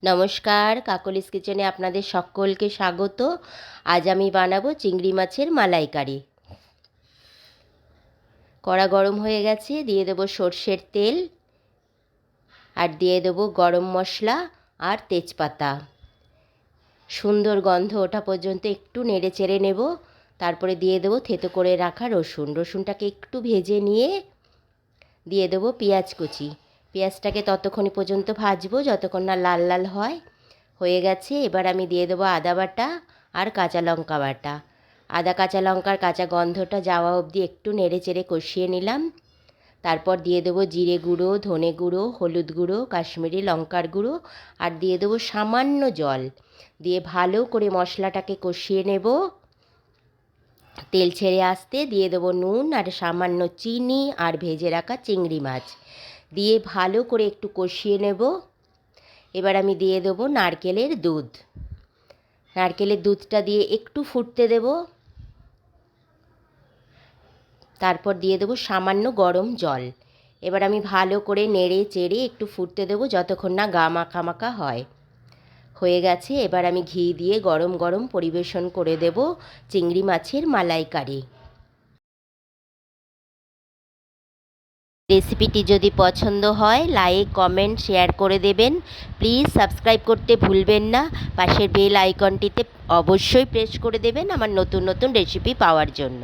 নমস্কার, কাকলিস কিচেনে আপনাদের সকলকে স্বাগত। আজ আমি বানাবো চিংড়ি মাছের মালাইকারি। কড়া গরম হয়ে গেছে, দিয়ে দেবো সর্ষের তেল আর দিয়ে দেবো গরম মশলা আর তেজপাতা। সুন্দর গন্ধ ওঠা পর্যন্ত একটু নেড়ে চেড়ে নেব। তারপরে দিয়ে দেবো থেতো করে রাখা রসুনটাকে একটু ভেজে নিয়ে দিয়ে দেবো পেঁয়াজ কুচি। পেঁয়াজটাকে ততক্ষণ পর্যন্ত ভাজবো যতক্ষণ না লাল লাল হয়। হয়ে গেছে, এবার আমি দিয়ে দেবো আদা বাটা আর কাঁচা লঙ্কা বাটা। আদা কাঁচা লঙ্কার কাঁচা গন্ধটা যাওয়া অবধি একটু নেড়ে চেড়ে কষিয়ে নিলাম। তারপর দিয়ে দেবো জিরে গুঁড়ো, ধনে গুঁড়ো, হলুদ গুঁড়ো, কাশ্মীরি লঙ্কার গুঁড়ো আর দিয়ে দেবো সামান্য জল। দিয়ে ভালো করে মশলাটাকে কষিয়ে নেব। তেল ছেড়ে আসতে দিয়ে দেবো নুন আর সামান্য চিনি আর ভেজে রাখা চিংড়ি মাছ দিয়ে ভালো করে একটু কষিয়ে নেব। এবার আমি দিয়ে দেবো নারকেলের দুধ। নারকেলের দুধটা দিয়ে একটু ফুটতে দেব। তারপর দিয়ে দেবো সামান্য গরম জল। এবার আমি ভালো করে নেড়ে চেড়ে একটু ফুটতে দেবো যতক্ষণ না গা মাখা মাখা হয়। হয়ে গেছে, এবার আমি ঘি দিয়ে গরম গরম পরিবেশন করে দেব চিংড়ি মাছের মালাইকারি। রেসিপিটি যদি পছন্দ হয় লাইক, কমেন্ট, শেয়ার করে দেবেন। প্লিজ সাবস্ক্রাইব করতে ভুলবেন না। পাশের বেল আইকনটিতে অবশ্যই প্রেস করে দেবেন আমার নতুন নতুন রেসিপি পাওয়ার জন্য।